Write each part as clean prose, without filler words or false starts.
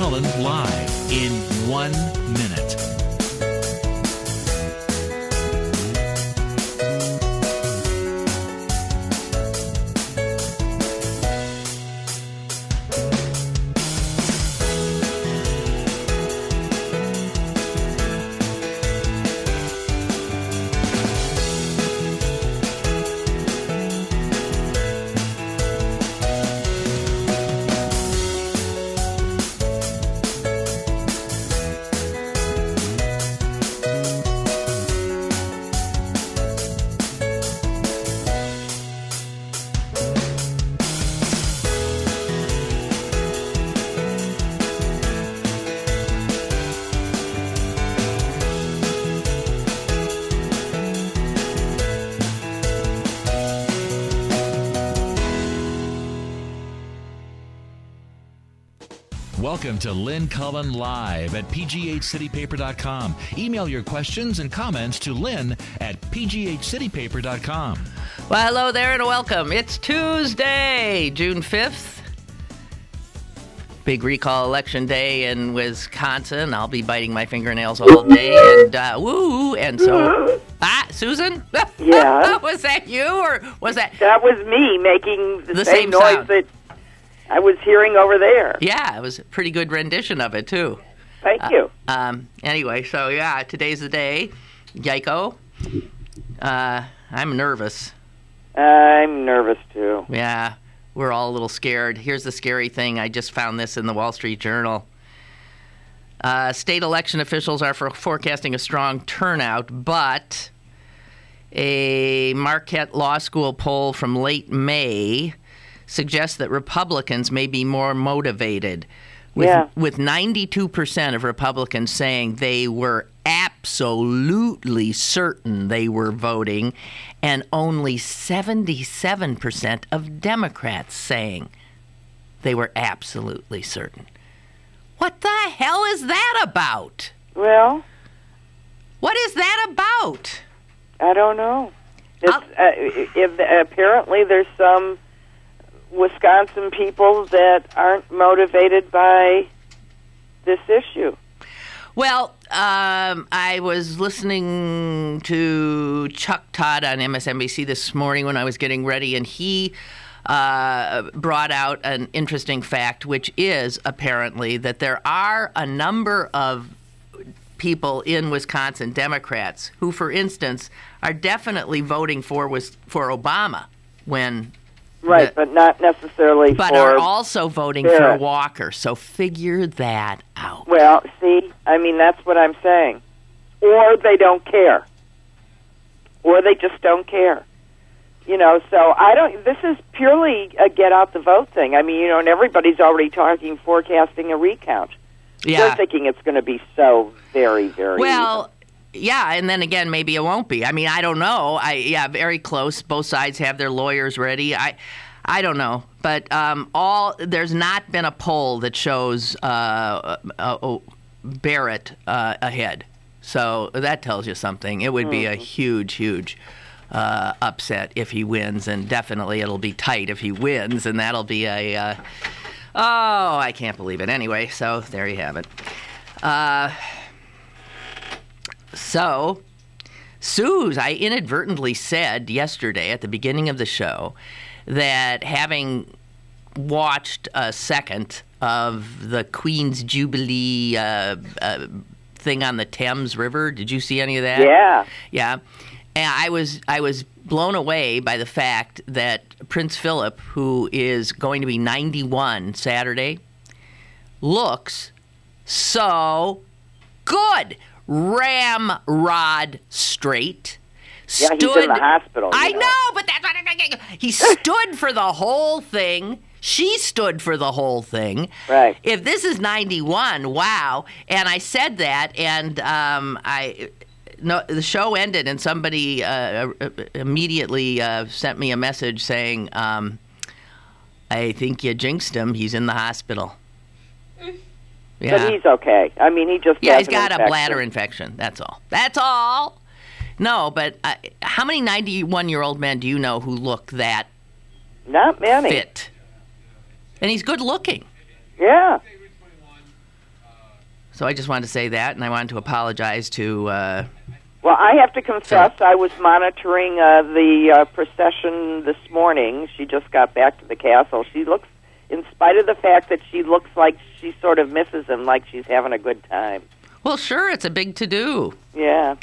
Cullen live in 1 minute. Welcome to Lynn Cullen Live at pghcitypaper.com. Email your questions and comments to Lynn at pghcitypaper.com. Well, hello there and welcome. It's Tuesday, June 5th. Big recall election day in Wisconsin. I'll be biting my fingernails all day and woo. And so, Susan? Yeah. Was that you or was that? That was me making the same noise sound that I was hearing over there. Yeah, it was a pretty good rendition of it, too. Thank you. Anyway, so yeah, today's the day. Yiko. I'm nervous. I'm nervous, too. Yeah, we're all a little scared. Here's the scary thing. I just found this in the Wall Street Journal. State election officials are forecasting a strong turnout, but a Marquette Law School poll from late May suggests that Republicans may be more motivated, with 92% of Republicans saying they were absolutely certain they were voting, and only 77% of Democrats saying they were absolutely certain. What the hell is that about? Well, what is that about? I don't know. Apparently there's some Wisconsin people that aren't motivated by this issue. Well, I was listening to Chuck Todd on MSNBC this morning when I was getting ready, and he brought out an interesting fact, which is apparently that there are a number of people in Wisconsin, Democrats, who, for instance, are definitely voting for Obama when... Right, but not necessarily but for... are also voting for Walker, so figure that out. Well, see, I mean, that's what I'm saying. Or they don't care. Or they just don't care. You know, so this is purely a get-out-the-vote thing. I mean, you know, and everybody's already forecasting a recount. Yeah. They're thinking it's going to be so very, very well, yeah, and then again, maybe it won't be. I mean, I don't know. Very close. Both sides have their lawyers ready. I don't know. But there's not been a poll that shows Barrett ahead. So that tells you something. It would be a huge, huge upset if he wins, and definitely it'll be tight if he wins, and that'll be I can't believe it. Anyway, so there you have it. So, Suze, I inadvertently said yesterday at the beginning of the show that having watched a second of the Queen's Jubilee thing on the Thames River, did you see any of that? Yeah. Yeah. And I was blown away by the fact that Prince Philip, who is going to be 91 Saturday, looks so good. Ramrod straight. Yeah, he's in the hospital. I know, but that's what I'm thinking. He stood for the whole thing. She stood for the whole thing. Right. If this is 91, wow. And I said that, and the show ended, and somebody immediately sent me a message saying, I think you jinxed him. He's in the hospital. Yeah. But he's okay. I mean, he just he's got a bladder infection. That's all. That's all. No, but how many 91-year-old men do you know who look that Not many. fit? And he's good looking. Yeah. So I just wanted to say that, and I wanted to apologize to... Well, I have to confess, I was monitoring the procession this morning. She just got back to the castle. She looks, in spite of the fact that she looks like she sort of misses him, like she's having a good time. Well, sure, it's a big to-do. Yeah.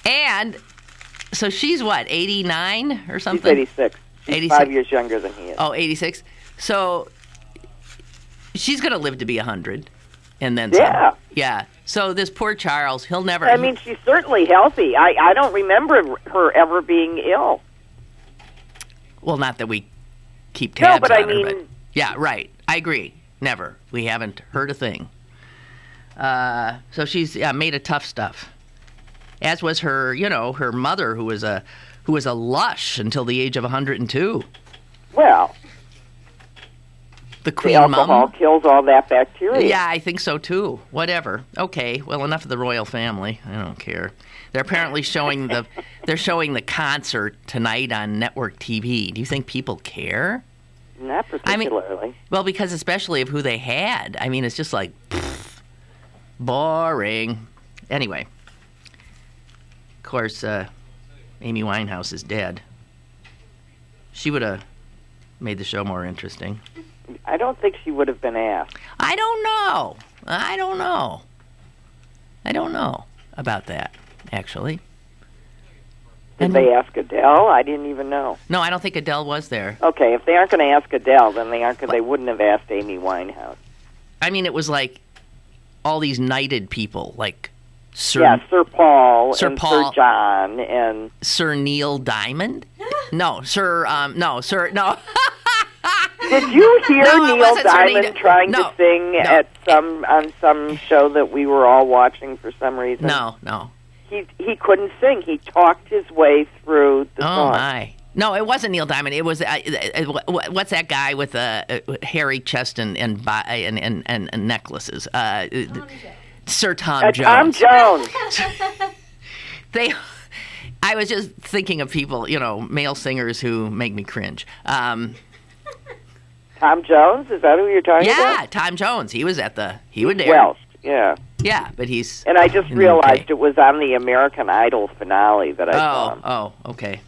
And so she's what, 89 or something? She's 86. She's 86. 5 years younger than he is. Oh, 86. So she's going to live to be 100. And then some. Yeah. Yeah. So this poor Charles, he'll never... I mean, she's certainly healthy. I don't remember her ever being ill. Well, not that we keep tabs but on I mean... her, but... Yeah, right. I agree. Never. We haven't heard a thing. So she's made of tough stuff. As was her, her mother, who was a lush until the age of 102. Well, the queen the alcohol mum kills all that bacteria. Yeah, I think so too. Whatever. Okay. Well, enough of the royal family. I don't care. They're apparently showing the concert tonight on network TV. Do you think people care? Not particularly. I mean, well, because especially of who they had. I mean, it's just like boring. Anyway. Of course, Amy Winehouse is dead. She would have made the show more interesting. I don't think she would have been asked. I don't know about that, actually. Did they ask Adele? I didn't even know. No, I don't think Adele was there. Okay, if they aren't going to ask Adele, then they wouldn't have asked Amy Winehouse. I mean, it was like all these knighted people, like Sir Paul, Sir and Paul, Sir John, and Sir Neil Diamond. No. Did you hear Neil Diamond trying to sing on some show that we were all watching for some reason? No. He couldn't sing. He talked his way through the song. Oh my! No, it wasn't Neil Diamond. It was what's that guy with a hairy chest and necklaces? Sir Tom Jones. Tom Jones. I was just thinking of people, male singers who make me cringe. Tom Jones? Is that who you're talking about? Yeah, Tom Jones. He was there. Welsh, yeah. Yeah, but he's... And I just realized it was on the American Idol finale that I saw him. Oh, okay.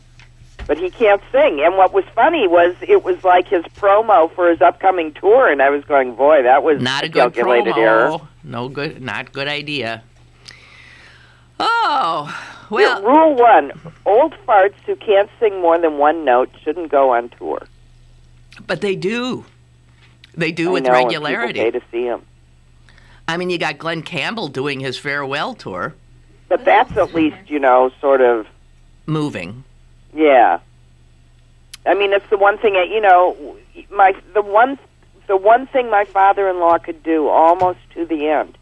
But he can't sing. And what was funny was it was like his promo for his upcoming tour, and I was going, boy, that was not a good calculated promo. Error. No good, not good idea. Oh, well... Yeah, rule 1, old farts who can't sing more than one note shouldn't go on tour. But they do. They do with regularity. regularity. And people pay to see him. I mean, you got Glenn Campbell doing his farewell tour. But that's at least, sort of... moving. Yeah. I mean, it's the one thing, the one thing my father-in-law could do almost to the end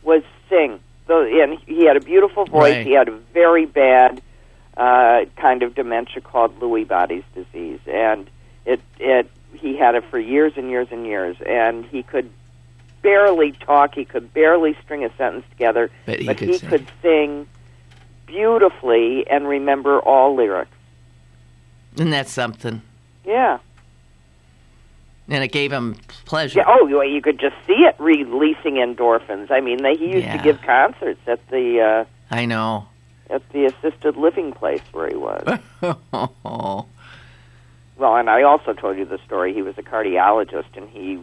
was sing. And he had a beautiful voice. Right. He had a very bad kind of dementia called Lewy body's disease. And he had it for years and years and years. And he could barely talk. He could barely string a sentence together. But he could sing beautifully and remember all lyrics. And that's something. Yeah. And it gave him pleasure. Yeah, you could just see it releasing endorphins. I mean, he used to give concerts at the... I know. At the assisted living place where he was. Well, and I also told you the story. He was a cardiologist, and he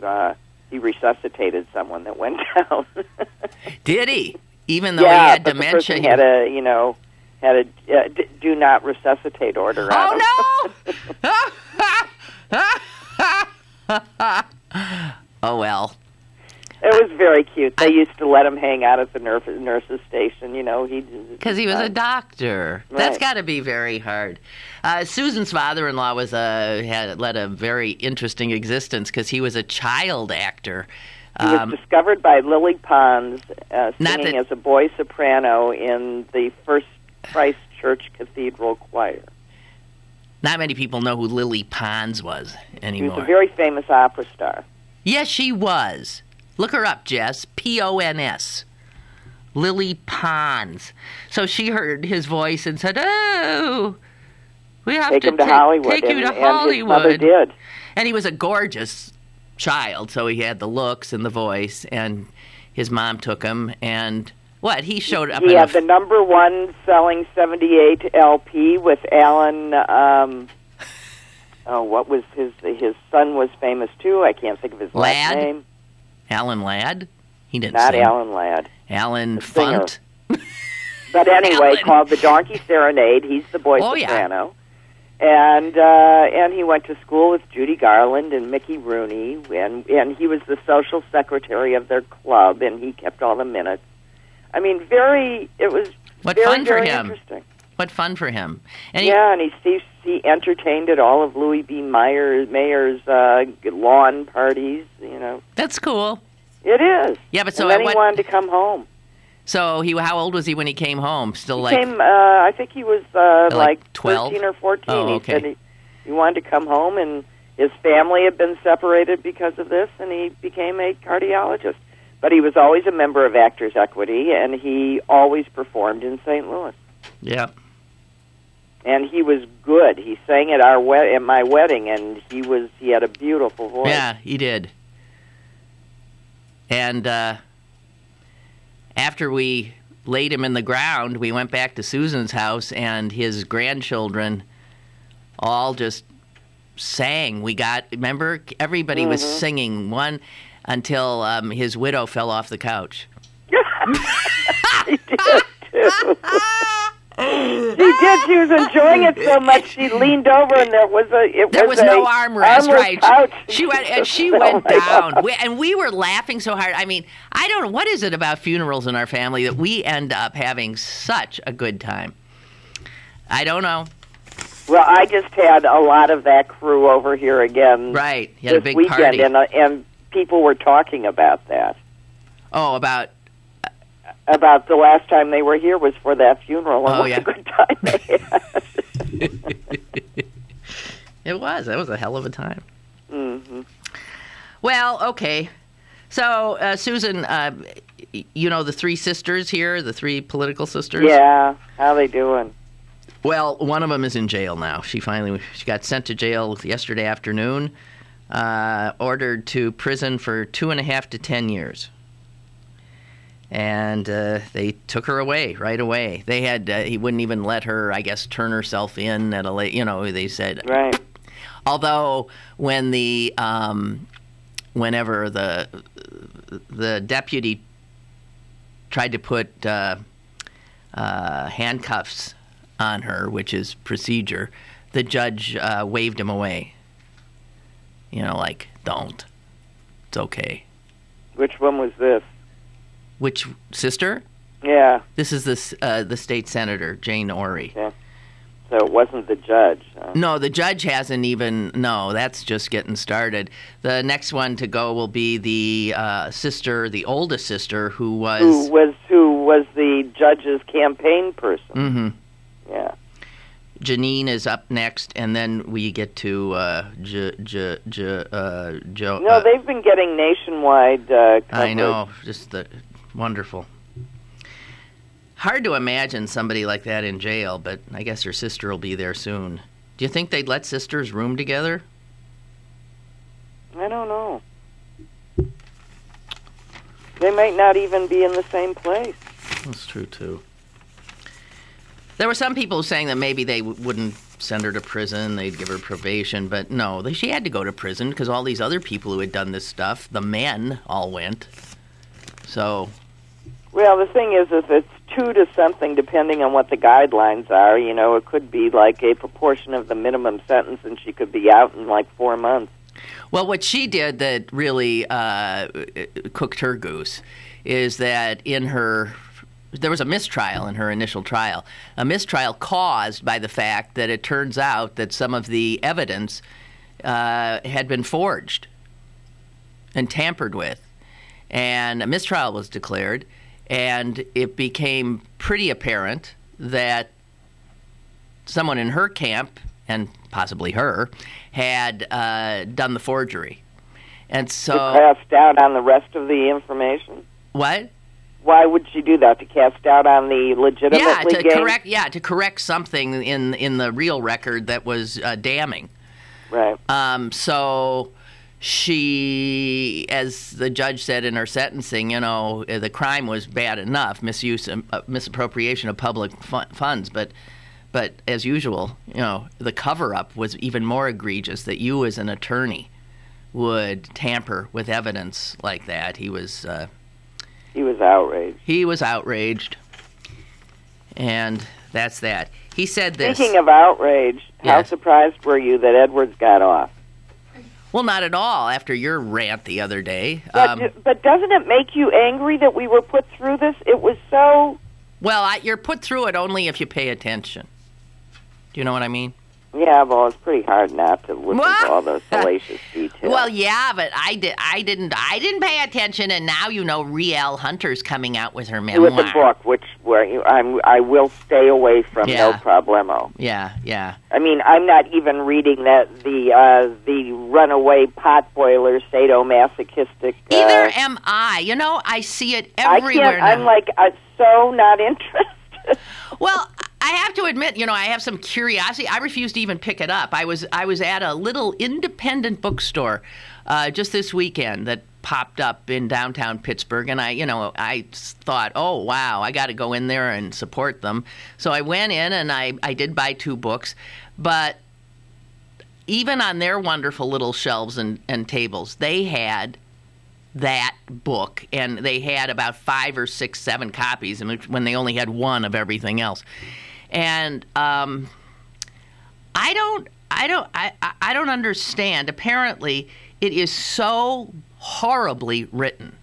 resuscitated someone that went down. Did he? Even though he had dementia? The person had a do not resuscitate order on him. No! Oh, well. It was very cute. They used to let him hang out at the nurse's station, because he was a doctor. Right. That's got to be very hard. Susan's father-in-law had led a very interesting existence because he was a child actor. He was discovered by Lily Pons singing as a boy soprano in the First Christ Church Cathedral Choir. Not many people know who Lily Pons was anymore. She was a very famous opera star. Yes, she was. Look her up, Jess. P-O-N-S. Lily Pons. So she heard his voice and said, "Oh, we have take him to Hollywood." Take you to and Hollywood. His mother did. And he was a gorgeous child, so he had the looks and the voice, and his mom took him, and he showed up. He had the number one selling 78 LP with Alan. What was his son was famous too. I can't think of his last name. Alan Ladd. He didn't. Not sing. Alan Ladd. Alan Funt. But anyway, called the Donkey Serenade. He's the boy soprano. And he went to school with Judy Garland and Mickey Rooney, and he was the social secretary of their club, and he kept all the minutes. I mean, it was very interesting. What fun for him. And he entertained at all of Louis B. Mayer's lawn parties, That's cool. It is. Yeah, but then he wanted to come home. So how old was he when he came home? I think he was like 12? 13 or 14. Oh, okay. He said he wanted to come home, and his family had been separated because of this, and he became a cardiologist. But he was always a member of Actors Equity, and he always performed in St. Louis. Yeah. And he was good. He sang at at my wedding, and he had a beautiful voice. Yeah, he did. And after we laid him in the ground, we went back to Susan's house, and his grandchildren all just sang. Remember, everybody was singing one until his widow fell off the couch. She did, too. She did. She was enjoying it so much she leaned over, and there was no armrest, right? Couch. She went down, and we were laughing so hard. I mean, I don't know what is it about funerals in our family that we end up having such a good time. I don't know. Well, I just had a lot of that crew over here again. Right, you had a big weekend, party, and people were talking about that. Oh, about the last time they were here was for that funeral, and what a good time they had. It was. That was a hell of a time. Mm-hmm. Well, okay. So, Susan, the three sisters here, the three political sisters? Yeah. How they doing? Well, one of them is in jail now. She got sent to jail yesterday afternoon, ordered to prison for 2.5 to 10 years. And they took her away right away. They had he wouldn't even let her, I guess, turn herself in at a late. They said. Right. Although when whenever the deputy tried to put handcuffs on her, which is procedure, the judge waved him away. Don't. It's okay. Which one was this? Which sister? Yeah. This is the state senator, Jane Orie. Yeah. So it wasn't the judge. Huh? No, the judge hasn't even. No, that's just getting started. The next one to go will be the sister, the oldest sister, who was the judge's campaign person. Mm-hmm. Yeah. Janine is up next, and then we get to Joe. No, they've been getting nationwide coverage. I know, just wonderful. Hard to imagine somebody like that in jail, but I guess her sister will be there soon. Do you think they'd let sisters room together? I don't know. They might not even be in the same place. That's true, too. There were some people saying that maybe they wouldn't send her to prison, they'd give her probation, but no, she had to go to prison because all these other people who had done this stuff, the men, all went. So... Well, the thing is, if it's 2 to something, depending on what the guidelines are, it could be like a proportion of the minimum sentence, and she could be out in 4 months. Well, what she did that really cooked her goose is that there was a mistrial in her initial trial. A mistrial caused by the fact that it turns out that some of the evidence had been forged and tampered with. And a mistrial was declared, and it became pretty apparent that someone in her camp, and possibly her, had done the forgery. And so... To cast doubt on the rest of the information? What? Why would she do that? To cast doubt on the legitimately to correct something in the real record that was damning. Right. So she, as the judge said in her sentencing, the crime was bad enough, misappropriation of public funds, but as usual, the cover-up was even more egregious, that you as an attorney would tamper with evidence like that. He was outraged. He was outraged. And that's that. He said this. Speaking of outrage, how surprised were you that Edwards got off? Well, not at all, after your rant the other day. But doesn't it make you angry that we were put through this? It was so... Well, you're put through it only if you pay attention. Do you know what I mean? Yeah, well, it's pretty hard not to listen to all those salacious details. Well, yeah, but I didn't pay attention, and now Riel Hunter's coming out with her memoir. With the book, I will stay away from, no problemo. Yeah. I mean, I'm not even reading the runaway potboiler sadomasochistic. Either am I. I see it everywhere now. I'm so not interested. Well, I have to admit, I have some curiosity. I refuse to even pick it up. I was at a little independent bookstore just this weekend that popped up in downtown Pittsburgh, and I thought, oh wow, I got to go in there and support them. So I went in and I did buy 2 books, but even on their wonderful little shelves and tables, they had that book, and they had about 5 or 6, 7 copies, when they only had 1 of everything else. And I don't understand. Apparently, it is so horribly written.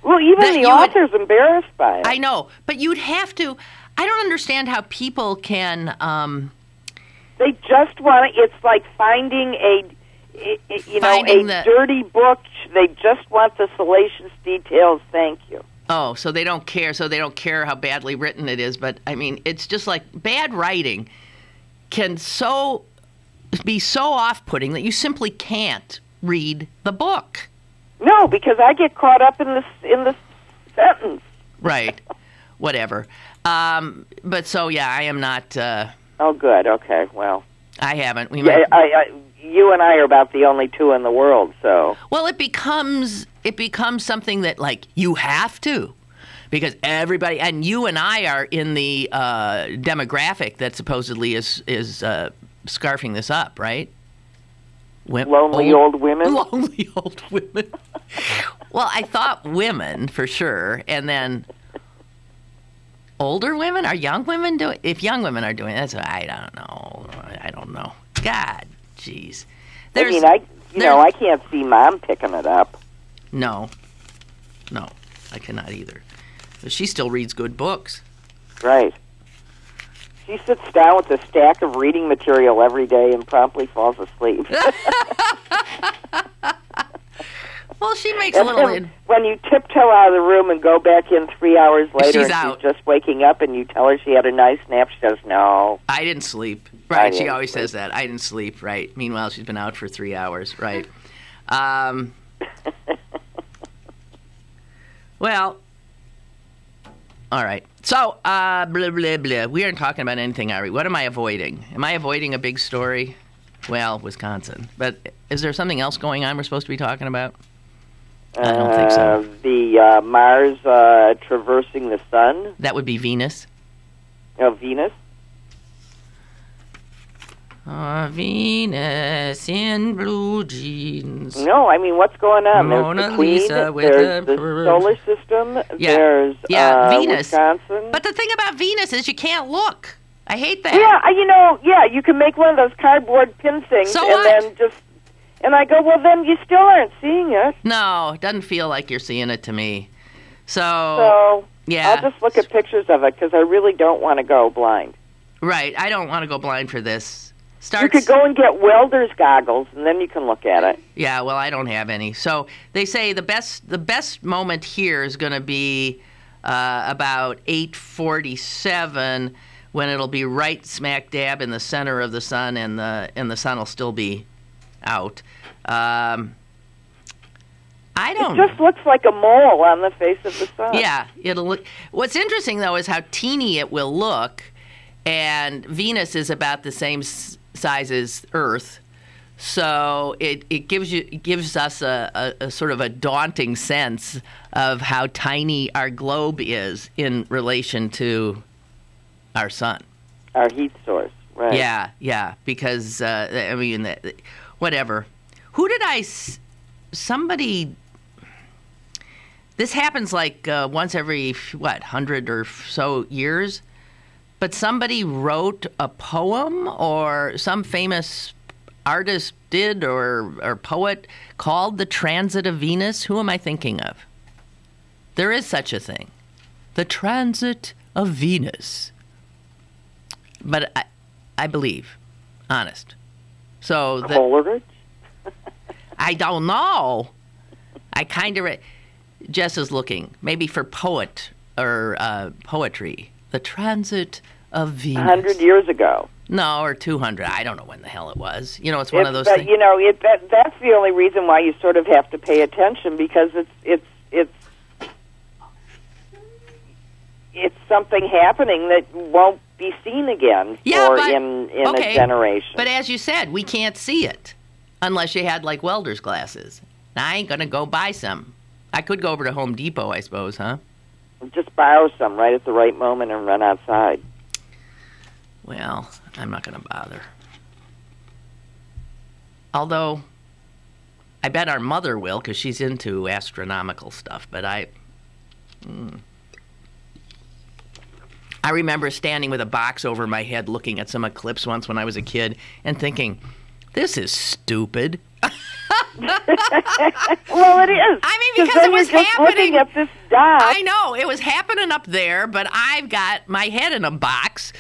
Well, even the author's embarrassed by it. I know, but you'd have to. I don't understand how people can. They just want to. It's like finding a dirty book. They just want the salacious details. Thank you. Oh, so they don't care. So they don't care how badly written it is. But I mean, it's just like bad writing can be so off-putting that you simply can't read the book. No, because I get caught up in the sentence. Right. Whatever. But so yeah, I am not. Oh, good. Okay. Well, I haven't. You and I are about the only 2 in the world, so. Well, it becomes something that, you have to, because everybody, and you and I are in the demographic that supposedly is scarfing this up, right? Lonely old women? Lonely old women. Well, I thought women, for sure, and then older women? Are young women doing? If young women are doing it, I don't know. God. Jeez. I can't see Mom picking it up. No, I cannot either. But she still reads good books. Right. She sits down with a stack of reading material every day and promptly falls asleep. Well, she makes a little... When you tiptoe out of the room and go back in 3 hours later she's just waking up and you tell her she had a nice nap, she goes, no. I didn't sleep. Right, she always says that. I didn't sleep, right. Meanwhile, she's been out for 3 hours, right. Well, all right. So, blah, blah, blah. We aren't talking about anything, Ari. What am I avoiding? Am I avoiding a big story? Well, Wisconsin. But is there something else going on we're supposed to be talking about? I don't think so. The Mars traversing the sun. That would be Venus. Oh, Venus? Venus in blue jeans. No, I mean, what's going on? Mona there's the Queen, Lisa with there's the solar system, there's Venus. Wisconsin. But the thing about Venus is you can't look. I hate that. Yeah, you can make one of those cardboard pin things then just... And I go, well, then you still aren't seeing it. No, it doesn't feel like you're seeing it to me. So yeah. I'll just look at pictures of it because I really don't want to go blind. Right. I don't want to go blind for this. You could go and get welder's goggles, and then you can look at it. Yeah, well, I don't have any. So they say the best moment here is going to be about 8:47, when it'll be right smack dab in the center of the sun, and the sun will still be out. It just looks like a mole on the face of the sun. Yeah, it'll look. What's interesting though is how teeny it will look, and Venus is about the same size as Earth, So it gives us a sort of a daunting sense of how tiny our globe is in relation to our sun. Our heat source, right? Yeah, because, whatever. Who did somebody, this happens like once every, 100 or so years, but somebody wrote a poem or some famous artist did or poet called The Transit of Venus. Who am I thinking of? There is such a thing. The Transit of Venus. But I believe, honest. So Coleridge? I don't know. I kind of Jess is looking maybe for poet or poetry. The Transit of Venus. 100 years ago. No, or 200. I don't know when the hell it was. It's one of those things. That's the only reason why you sort of have to pay attention, because it's something happening that won't be seen again in a generation. But as you said, we can't see it unless you had like welder's glasses. Now, I ain't going to go buy some. I could go over to Home Depot, I suppose, huh? Just borrow some right at the right moment and run outside. Well, I'm not going to bother. Although, I bet our mother will, because she's into astronomical stuff. But I remember standing with a box over my head looking at some eclipse once when I was a kid and thinking, this is stupid. Well, it is. I mean, because it was happening. Looking at this dot. I know. It was happening up there, but I've got my head in a box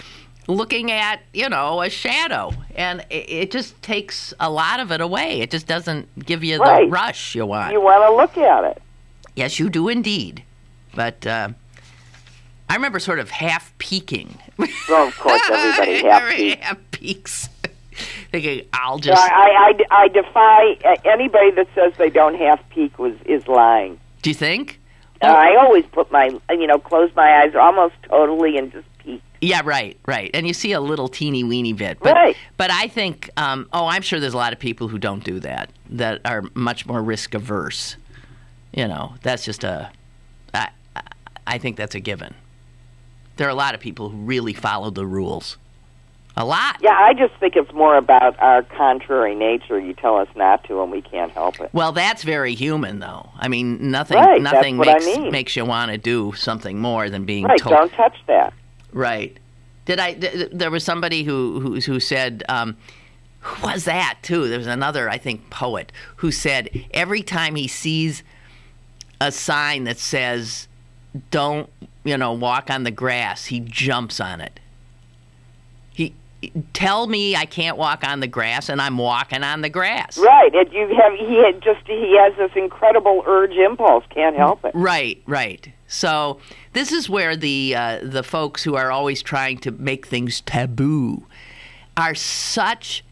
looking at, a shadow. And it just takes a lot of it away. It just doesn't give you the rush you want. You want to look at it. Yes, you do indeed. But I remember sort of half peeking. Well, of course, everybody half peeks. Thinking, I'll just... I defy anybody that says they don't half peek is lying. Do you think? I always put close my eyes almost totally and just peek. Yeah, right. And you see a little teeny weeny bit. But, right. But I think, I'm sure there's a lot of people who don't do that are much more risk averse. That's just I think that's a given. There are a lot of people who really follow the rules. A lot. Yeah, I just think it's more about our contrary nature. You tell us not to, and we can't help it. Well, that's very human, though. I mean, nothing makes you want to do something more than being told. Right, don't touch that. Right. There was somebody who said, who was that, too? There was another, I think, poet who said every time he sees a sign that says, don't, walk on the grass, he jumps on it. Tell me I can't walk on the grass, and I'm walking on the grass. Right. He has this incredible urge impulse. Can't help it. Right. So this is where the folks who are always trying to make things taboo are such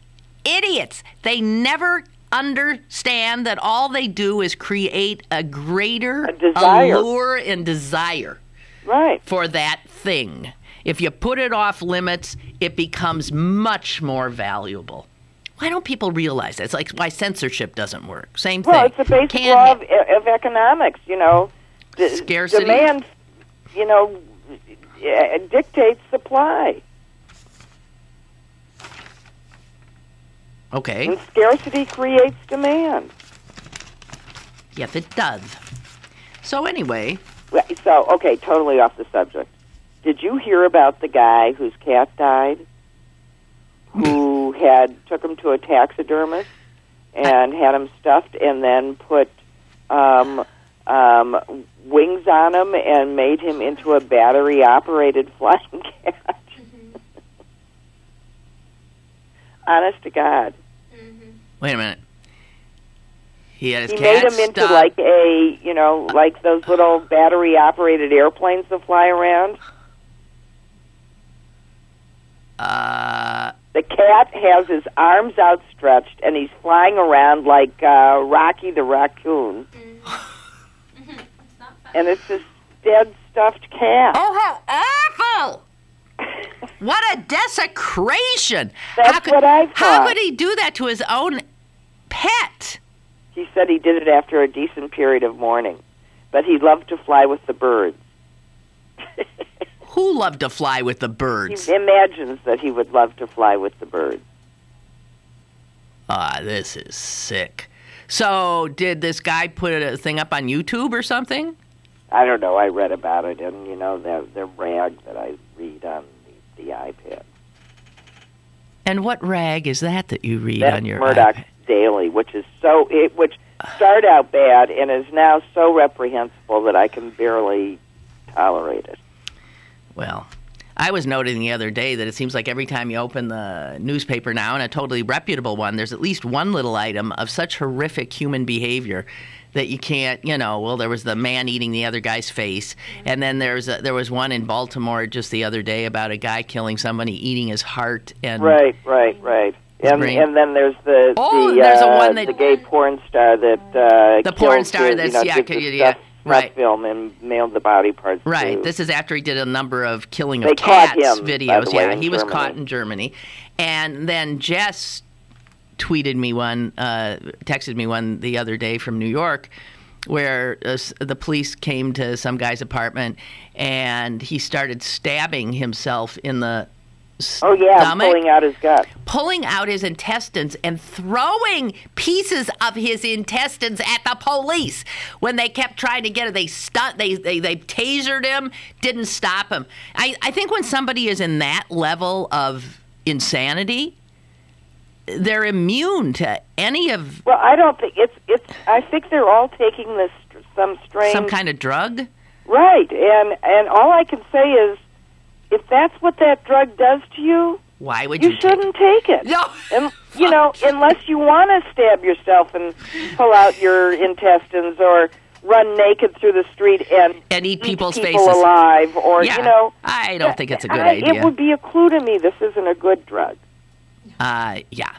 idiots. They never understand that all they do is create a greater allure and desire for that thing. If you put it off limits, it becomes much more valuable. Why don't people realize that? It's like why censorship doesn't work. Same thing. Well, it's the basic law of economics, Scarcity. Demand, dictates supply. Okay. And scarcity creates demand. Yes, it does. So anyway. Totally off the subject. Did you hear about the guy whose cat died, who took him to a taxidermist and had him stuffed and then put wings on him and made him into a battery-operated flying cat? Mm-hmm. Honest to God. Mm-hmm. Wait a minute. He had his cat made him into like those little battery-operated airplanes that fly around. The cat has his arms outstretched, and he's flying around like Rocky the Raccoon. Mm-hmm. And it's this dead, stuffed cat. Oh, how awful! What a desecration! That's what I thought. How could he do that to his own pet. He said he did it after a decent period of mourning, but he loved to fly with the birds. Who loved to fly with the birds? He imagines that he would love to fly with the birds. This is sick. So, did this guy put a thing up on YouTube or something? I don't know. I read about it, and, the rag that I read on the iPad. And what rag is that you read That's on your Murdoch iPad? Daily, which started out bad and is now so reprehensible that I can barely tolerate it. Well, I was noting the other day that it seems like every time you open the newspaper now, and a totally reputable one, there's at least one little item of such horrific human behavior that you can't, there was the man eating the other guy's face, and then there was one in Baltimore just the other day about a guy killing somebody, eating his heart. And Right. And then there's there's the gay porn star that the porn star that's right. Film and mailed the body parts. Right. To, this is after he did a number of killing they of cats caught him, videos. By the way, he was Germany. caught in Germany, and then Jess texted me one the other day from New York, where the police came to some guy's apartment and he started stabbing himself in the stomach, pulling out his intestines and throwing pieces of his intestines at the police. When they kept trying to get it, they tasered him, didn't stop him. I think when somebody is in that level of insanity, they're immune to any of. Well, I don't think it's. I think they're all taking some kind of drug. Right, and all I can say is, if that's what that drug does to you, why would you shouldn't take it? No. And, unless you want to stab yourself and pull out your intestines or run naked through the street and eat people's people faces alive, or I don't think it's a good idea. It would be a clue to me this isn't a good drug. Yeah.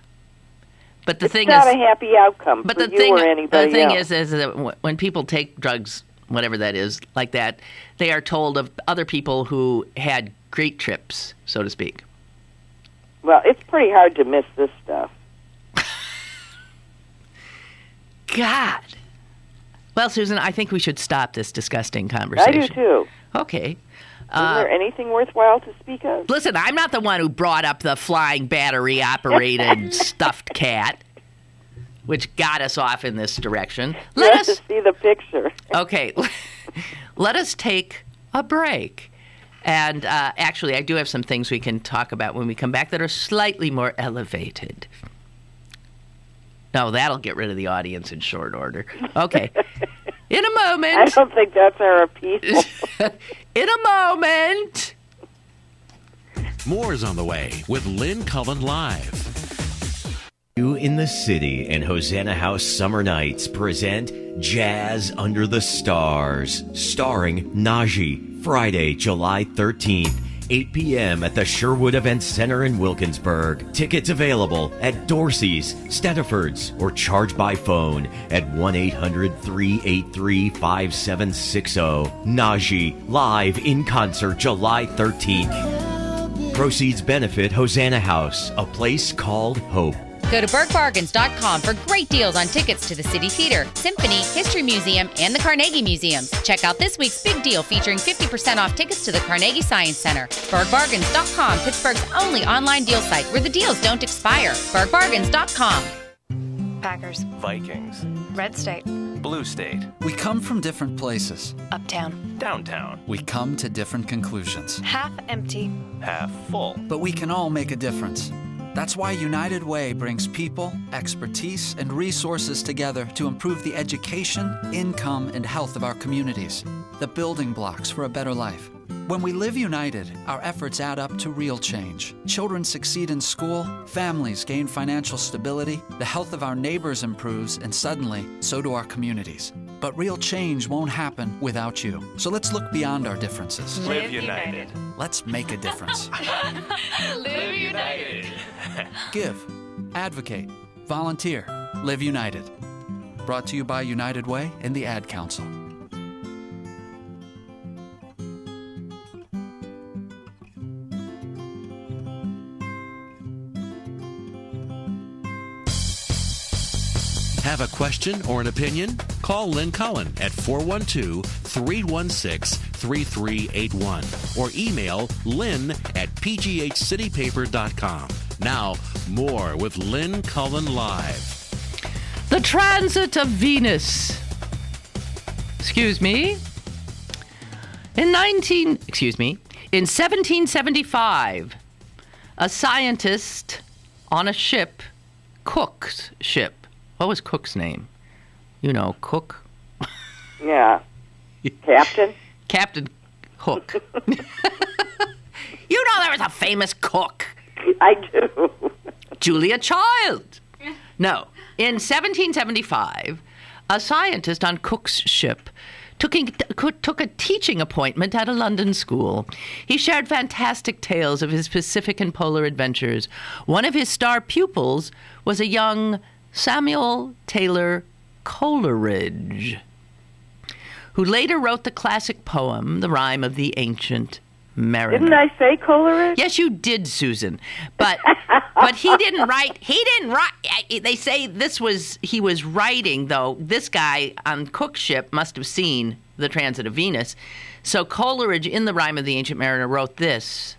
But it's not a happy outcome for you or anybody else. The thing else. is that when people take drugs, whatever that is, like that, they are told of other people who had great trips, so to speak. Well, it's pretty hard to miss this stuff. God. Well, Susan, I think we should stop this disgusting conversation. I do, too. Okay. Is there anything worthwhile to speak of? Listen, I'm not the one who brought up the flying battery-operated stuffed cat, which got us off in this direction. Let us see the picture. Okay. Let us take a break. And actually, I do have some things we can talk about when we come back that are slightly more elevated. No, that'll get rid of the audience in short order. Okay. In a moment. I don't think that's our appeal. In a moment. More is on the way with Lynn Cullen Live. You in the City and Hosanna House Summer Nights present Jazz Under the Stars, starring Najee, Friday, July 13th, 8 p.m. at the Sherwood Event Center in Wilkinsburg. Tickets available at Dorsey's, Stediford's, or charge by phone at 1-800-383-5760. Najee, live in concert July 13th. Proceeds benefit Hosanna House, a place called Hope. Go to BergBargains.com for great deals on tickets to the City Theater, Symphony, History Museum, and the Carnegie Museums. Check out this week's big deal featuring 50% off tickets to the Carnegie Science Center. BergBargains.com, Pittsburgh's only online deal site where the deals don't expire. BergBargains.com. Packers. Vikings. Red State. Blue State. We come from different places. Uptown. Downtown. We come to different conclusions. Half empty. Half full. But we can all make a difference. That's why United Way brings people, expertise, and resources together to improve the education, income, and health of our communities, the building blocks for a better life. When we live united, our efforts add up to real change. Children succeed in school, families gain financial stability, the health of our neighbors improves, and suddenly, so do our communities. But real change won't happen without you. So let's look beyond our differences. Live united. Let's make a difference. Live united. Give, advocate, volunteer, live united. Brought to you by United Way and the Ad Council. Have a question or an opinion? Call Lynn Cullen at 412-316-3381 or email lynn at pghcitypaper.com. Now, more with Lynn Cullen Live. The transit of Venus. Excuse me. In 1775, a scientist on a ship, Cook's ship. What was Cook's name? You know, Cook. Yeah. Captain? Captain Hook. You know there was a famous cook. I do. Julia Child. No. In 1775, a scientist on Cook's ship took a teaching appointment at a London school. He shared fantastic tales of his Pacific and polar adventures. One of his star pupils was a young Samuel Taylor Coleridge, who later wrote the classic poem, The Rime of the Ancient Mariner. Didn't I say Coleridge? Yes, you did, Susan. But he didn't write. They say he was writing, though. This guy on Cook's ship must have seen the transit of Venus. So Coleridge, in The Rime of the Ancient Mariner, wrote this.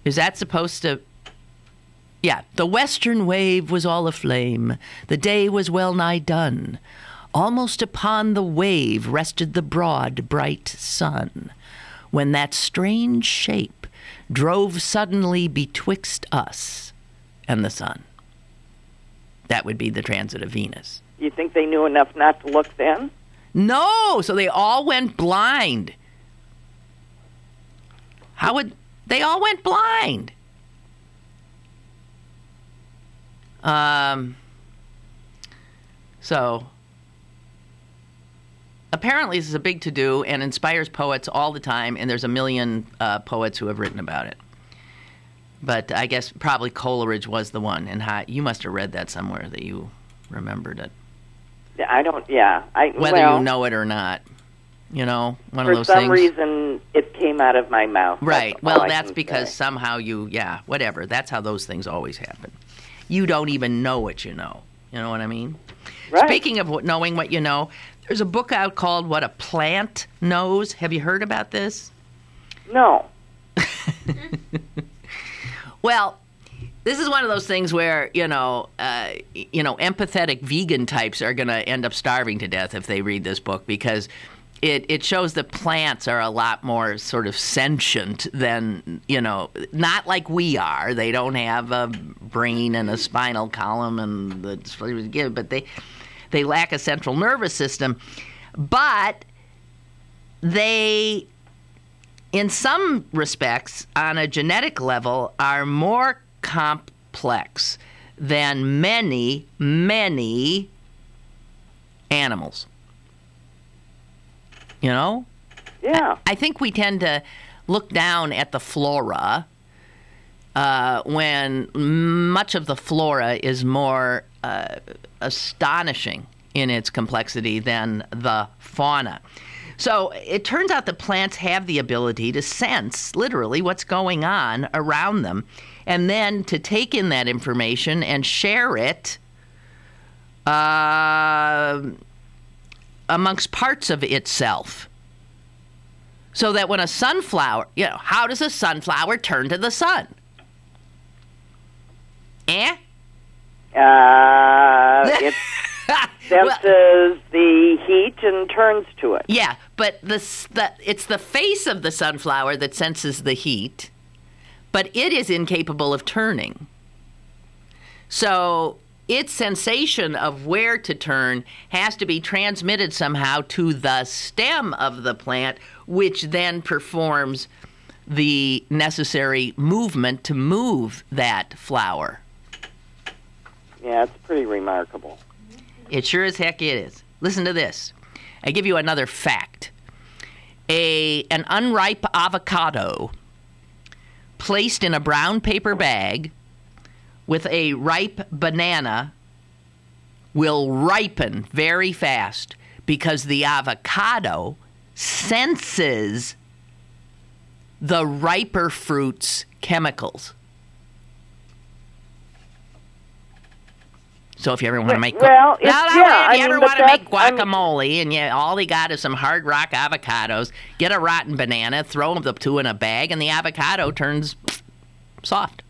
Is that supposed to... Yeah. The western wave was all aflame. The day was well nigh done. Almost upon the wave rested the broad, bright sun, when that strange shape drove suddenly betwixt us and the sun. That would be the transit of Venus. You think they knew enough not to look then? No, so they all went blind. They all went blind. So apparently this is a big to-do and inspires poets all the time, and there's a million poets who have written about it. But I guess probably Coleridge was the one, and you must have read that somewhere that you remembered it. I don't, yeah. Whether you know it or not. You know, one of those things. For some reason, it came out of my mouth. Right. Well, that's because somehow whatever. That's how those things always happen. You don't even know what you know. You know what I mean? Right. Speaking of knowing what you know, there's a book out called What a Plant Knows. Have you heard about this? No. Well, this is one of those things where, empathetic vegan types are going to end up starving to death if they read this book, because it shows that plants are a lot more sort of sentient than, not like we are. They don't have a brain and a spinal column, but they lack a central nervous system. But they, in some respects, on a genetic level, are more complex than many, many animals. You know? Yeah. I think we tend to look down at the flora when much of the flora is more astonishing in its complexity than the fauna. So it turns out that plants have the ability to sense literally what's going on around them, and then to take in that information and share it amongst parts of itself. So that when a sunflower, how does a sunflower turn to the sun? It senses the heat and turns to it. Yeah, but it's the face of the sunflower that senses the heat, but it is incapable of turning. So its sensation of where to turn has to be transmitted somehow to the stem of the plant, which then performs the necessary movement to move that flower. Yeah, it's pretty remarkable. It sure as heck is. Listen to this. I give you another fact. An unripe avocado placed in a brown paper bag with a ripe banana will ripen very fast because the avocado senses the riper fruit's chemicals. So if you ever want to make If you ever want to make I mean, guacamole and all you got is some Hard Rock avocados, get a rotten banana, throw the two in a bag, and the avocado turns soft.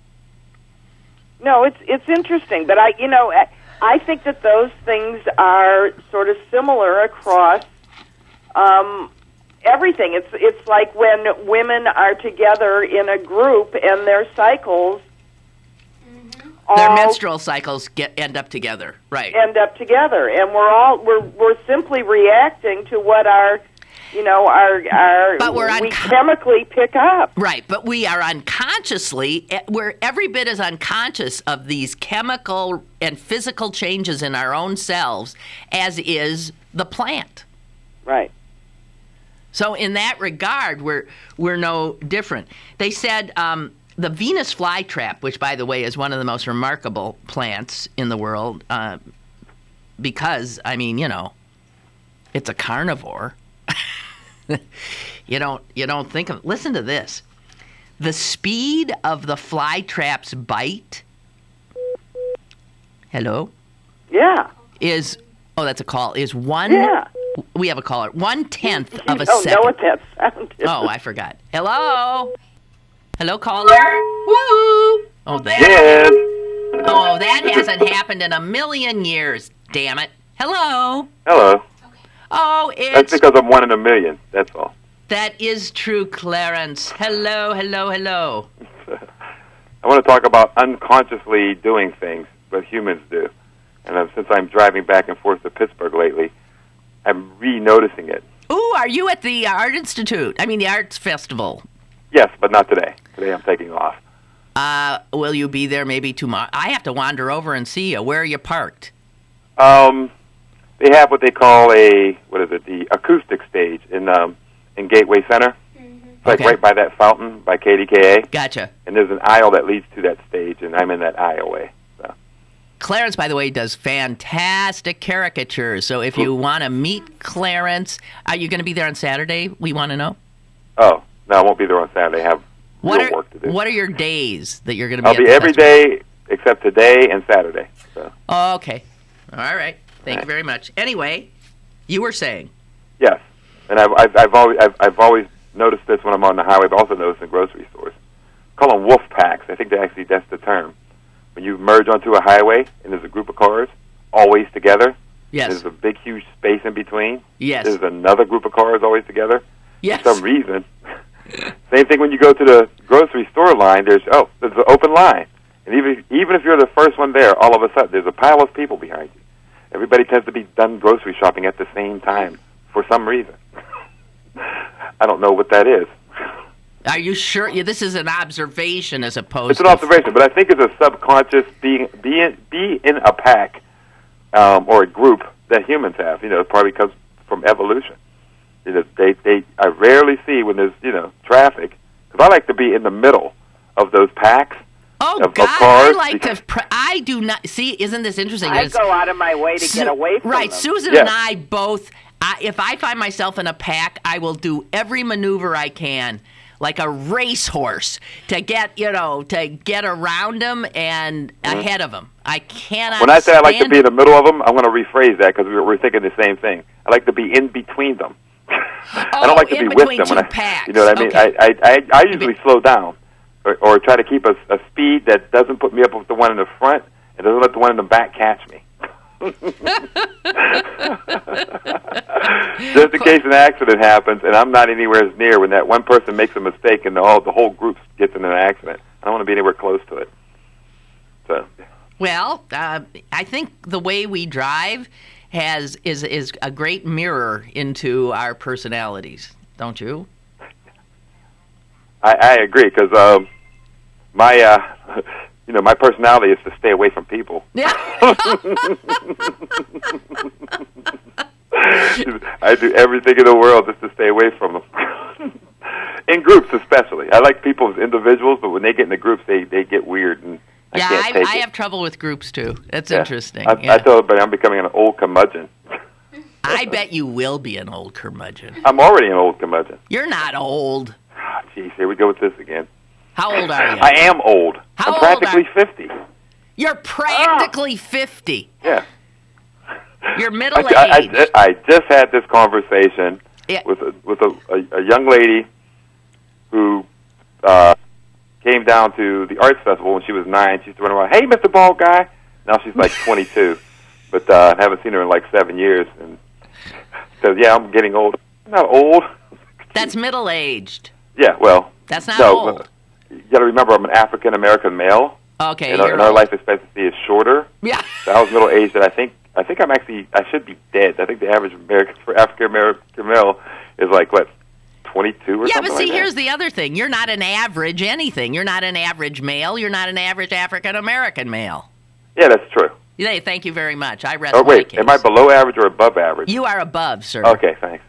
No, it's interesting, but I think that those things are sort of similar across everything. It's like when women are together in a group and their cycles, their menstrual cycles end up together, right? End up together, and we're simply reacting to what we chemically pick up. Right, but we are we're every bit as unconscious of these chemical and physical changes in our own selves as is the plant. Right. So in that regard, we're no different. They said the Venus flytrap, which, by the way, is one of the most remarkable plants in the world, because, it's a carnivore. You don't think of. Listen to this. The speed of the flytrap's bite. Hello. Yeah. That's a call. Is one. Yeah. We have a caller. 1/10 of a don't second. know what that sound is. Oh, I forgot. Hello. Hello, caller. Woo! Oh, that hasn't happened in a million years. Damn it. Hello. Hello. Oh, That's because I'm 1 in a million. That's all. That is true, Clarence. Hello. I want to talk about unconsciously doing things, what humans do. And since I'm driving back and forth to Pittsburgh lately, I'm re-noticing it. Ooh, are you at the Art Institute? The Arts Festival. Yes, but not today. Today I'm taking off. Will you be there maybe tomorrow? I have to wander over and see you. Where are you parked? They have what they call the acoustic stage in Gateway Center. It's like right by that fountain by KDKA. Gotcha. And there's an aisle that leads to that stage, and I'm in that aisleway. So. Clarence, by the way, does fantastic caricatures. So if you want to meet Clarence, are you going to be there on Saturday? We want to know. Oh, no, I won't be there on Saturday. I have real work to do. What are your days that you're going to be I'll be every day except today and Saturday. So. Oh, okay. All right. Thank you very much. Anyway, you were saying. Yes, and I've always noticed this when I'm on the highway, but also noticed in grocery stores. Call them wolf packs. I think that's the term. When you merge onto a highway and there's a group of cars always together. Yes. There's a big, huge space in between. Yes. There's another group of cars always together. Yes. For some reason. Same thing when you go to the grocery store line. There's an open line, and even if you're the first one there, all of a sudden there's a pile of people behind you. Everybody tends to be done grocery shopping at the same time for some reason. I don't know what that is. Are you sure? Yeah, this is an observation as opposed. It's an observation, but I think it's a subconscious be in a pack or a group that humans have. It probably comes from evolution. I rarely see when there's traffic, because I like to be in the middle of those packs. Oh, of God, cars. I do not, see, isn't this interesting? I go out of my way to get away from right, them. Susan and I both, if I find myself in a pack, I will do every maneuver I can, like a racehorse, to get around them and ahead of them. I cannot When I say I like to be in the middle of them, I'm going to rephrase that, because we're thinking the same thing. I like to be in between them. I don't like to be with them. Packs. You know what I mean? Okay. I usually slow down. Or try to keep a speed that doesn't put me up with the one in the front and doesn't let the one in the back catch me. Just in case an accident happens and I'm not anywhere near when that one person makes a mistake and the whole group gets in an accident. I don't want to be anywhere close to it. So. Well, I think the way we drive is a great mirror into our personalities, don't you? I agree, because my personality is to stay away from people. Yeah. I do everything in the world just to stay away from them. In groups, especially. I like people as individuals, but when they get in the groups, they get weird, and I can't take it. I have trouble with groups too. That's interesting. I tell everybody I'm becoming an old curmudgeon. I bet you will be an old curmudgeon. I'm already an old curmudgeon. You're not old. Jeez, here we go with this again. How old are you? I am old. I'm practically 50. You're practically 50. Yeah. You're middle-aged. I just had this conversation with a young lady who came down to the arts festival when she was 9. She used to run around, "Hey, Mr. Bald Guy." Now she's like 22, but I haven't seen her in like 7 years. And says, "Yeah, I'm getting old." I'm not old. That's middle-aged. Yeah, well. That's not old. You got to remember, I'm an African-American male. Okay, and our life expectancy is shorter. Yeah. So I was middle-aged, and I think I should be dead. I think the average African-American male is like, what, 22 or something like that? Yeah, but see, here's the other thing. You're not an average anything. You're not an average male. You're not an average African-American male. Yeah, that's true. Yeah, thank you very much. I read Oh, wait, my case. am I below average or above average? You are above, sir. Okay, thanks.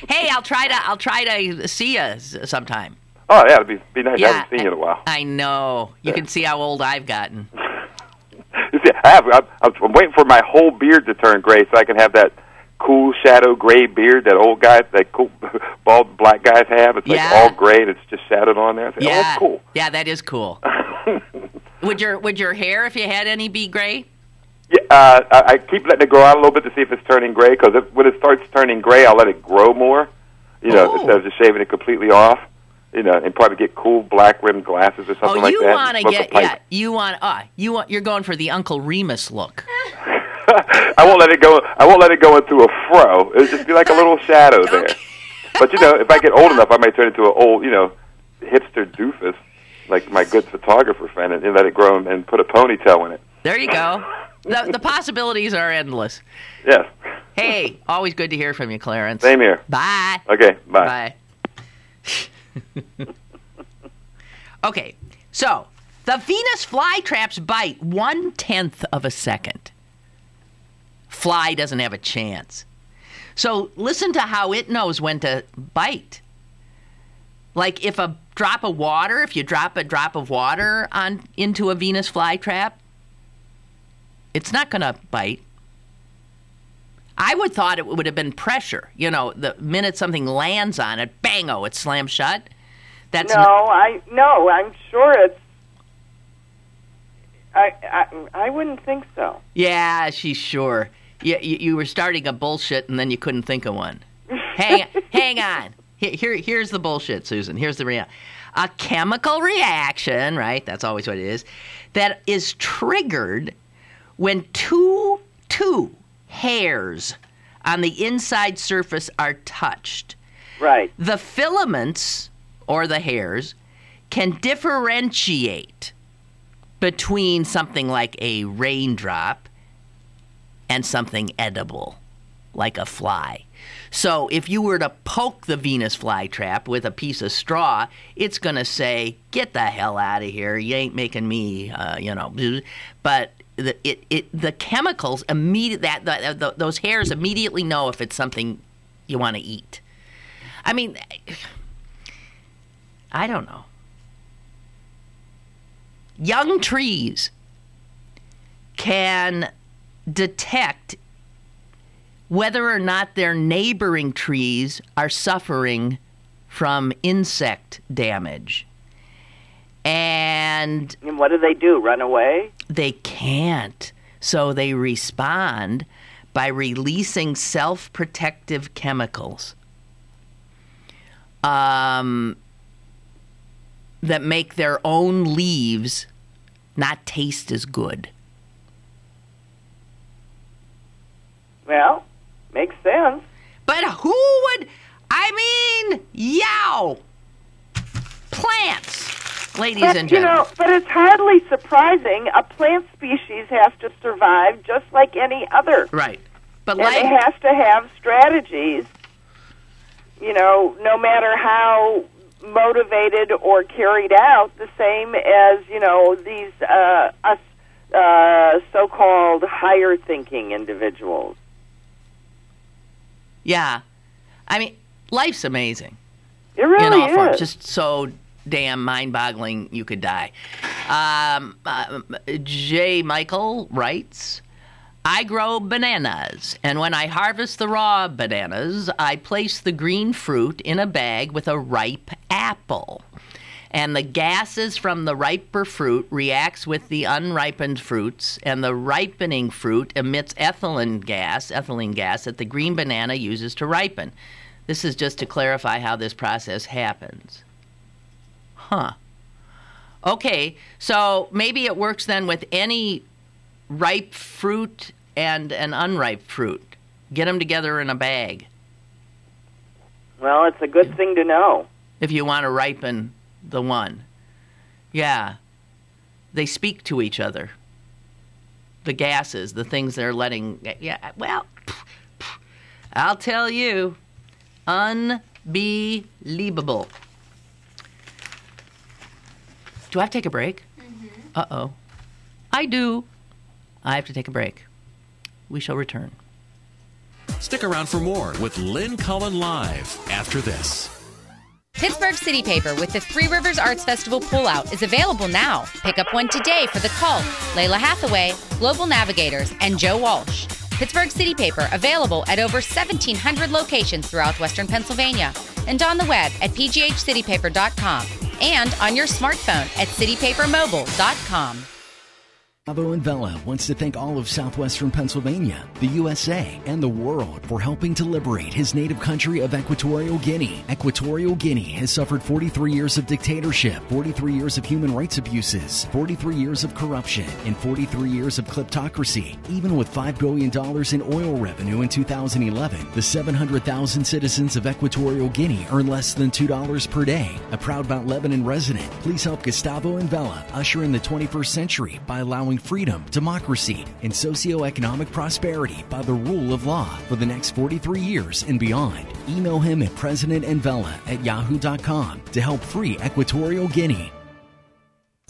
Hey, I'll try to see you sometime. Oh, yeah, it'd be nice. I haven't seen you in a while. I know. You can see how old I've gotten. You see, I'm waiting for my whole beard to turn gray so I can have that cool shadow gray beard that old guys, that cool bald black guys have. It's like all gray and it's just shadowed on there. Yeah, that's cool. Yeah, that is cool. Would your hair, if you had any, be gray? Yeah, I keep letting it grow out a little bit to see if it's turning gray, because when it starts turning gray, I'll let it grow more, instead of just shaving it completely off, and probably get cool black rimmed glasses or something like that. Oh, you want to get, you're going for the Uncle Remus look. I won't let it go into a fro. It'll just be like a little shadow there. But if I get old enough, I might turn into an old, hipster doofus, like my good photographer friend, and let it grow and put a ponytail in it. There you go. The possibilities are endless. Yes. Hey, always good to hear from you, Clarence. Same here. Bye. Okay, bye. Bye. Okay, so the Venus flytraps bite 1/10 of a second. Fly doesn't have a chance. So listen to how it knows when to bite. Like if you drop a drop of water into a Venus flytrap, it's not going to bite. I would thought it would have been pressure. The minute something lands on it, bango, it slams shut. I'm sure it's. I wouldn't think so. Yeah, she's sure. You were starting a bullshit and then you couldn't think of one. Hang on. Here's the bullshit, Susan. Here's the reality. A chemical reaction, right? That's always what it is. That is triggered when two hairs on the inside surface are touched. Right. The filaments, or the hairs, can differentiate between something like a raindrop and something edible, like a fly. So if you were to poke the Venus flytrap with a piece of straw, it's going to say, "Get the hell out of here. You ain't making me, But the chemicals those hairs immediately know if it's something you want to eat. I mean, I don't know. Young trees can detect whether or not their neighboring trees are suffering from insect damage. And what do? Run away? They can't. So they respond by releasing self-protective chemicals that make their own leaves not taste as good. Well, makes sense. But who would... yow! Plants, ladies and gentlemen. But it's hardly surprising. A plant species has to survive just like any other. Right. But it has to have strategies, no matter how motivated or carried out, the same as, these so-called higher thinking individuals. Yeah. Life's amazing. It really in all is. Forms. Just so damn mind-boggling you could die. J. Michael writes, I grow bananas, and when I harvest the raw bananas, I place the green fruit in a bag with a ripe apple. And the gases from the riper fruit reacts with the unripened fruits, and the ripening fruit emits ethylene gas that the green banana uses to ripen. This is just to clarify how this process happens. Huh. Okay, so maybe it works then with any ripe fruit and an unripe fruit. Get them together in a bag. Well, it's a good thing to know. If you want to ripen the one. Yeah. They speak to each other. The gases, the things they're letting... Yeah, well, I'll tell you. Unbelievable. Do I have to take a break? Mm-hmm. Uh-oh. I do. I have to take a break. We shall return. Stick around for more with Lynn Cullen Live after this. Pittsburgh City Paper with the Three Rivers Arts Festival pullout is available now. Pick up one today for The Cult, Layla Hathaway, Global Navigators, and Joe Walsh. Pittsburgh City Paper available at over 1,700 locations throughout Western Pennsylvania and on the web at pghcitypaper.com and on your smartphone at citypapermobile.com. Gustavo and Vella wants to thank all of southwestern Pennsylvania, the USA, and the world for helping to liberate his native country of Equatorial Guinea. Equatorial Guinea has suffered 43 years of dictatorship, 43 years of human rights abuses, 43 years of corruption, and 43 years of kleptocracy. Even with $5 billion in oil revenue in 2011, the 700,000 citizens of Equatorial Guinea earn less than $2 per day. A proud Mount Lebanon resident, please help Gustavo and Vella usher in the 21st century by allowing freedom, democracy, and socioeconomic prosperity by the rule of law for the next 43 years and beyond. Email him at presidentandvella@yahoo.com to help free Equatorial Guinea.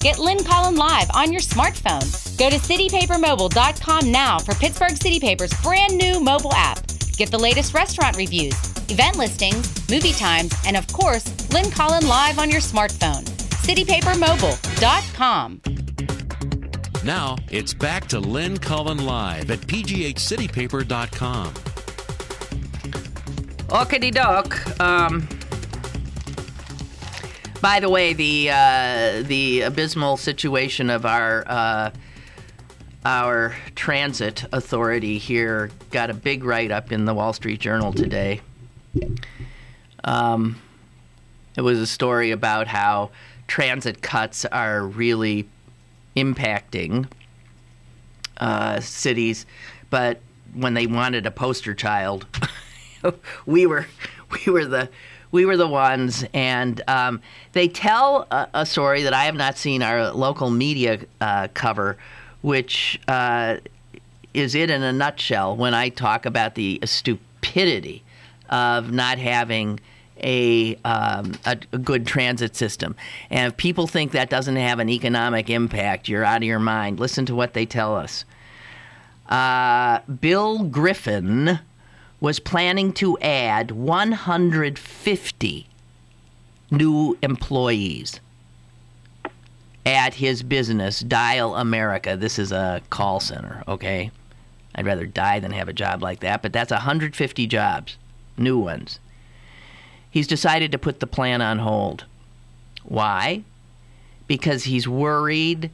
Get Lynn Cullen Live on your smartphone. Go to citypapermobile.com now for Pittsburgh City Paper's brand new mobile app. Get the latest restaurant reviews, event listings, movie times, and of course, Lynn Cullen Live on your smartphone. citypapermobile.com. Now, it's back to Lynn Cullen Live at pghcitypaper.com. Okey-doke. By the way, the abysmal situation of our transit authority here got a big write-up in the Wall Street Journal today. It was a story about how transit cuts are really impacting cities, but when they wanted a poster child, we were the ones. And they tell a story that I have not seen our local media cover, which is it in a nutshell when I talk about the stupidity of not having a good transit system. And if people think that doesn't have an economic impact, you're out of your mind. Listen to what they tell us. Bill Griffin was planning to add 150 new employees at his business, Dial America. This is a call center, okay? I'd rather die than have a job like that, but that's 150 jobs, new ones. He's decided to put the plan on hold. Why? Because he's worried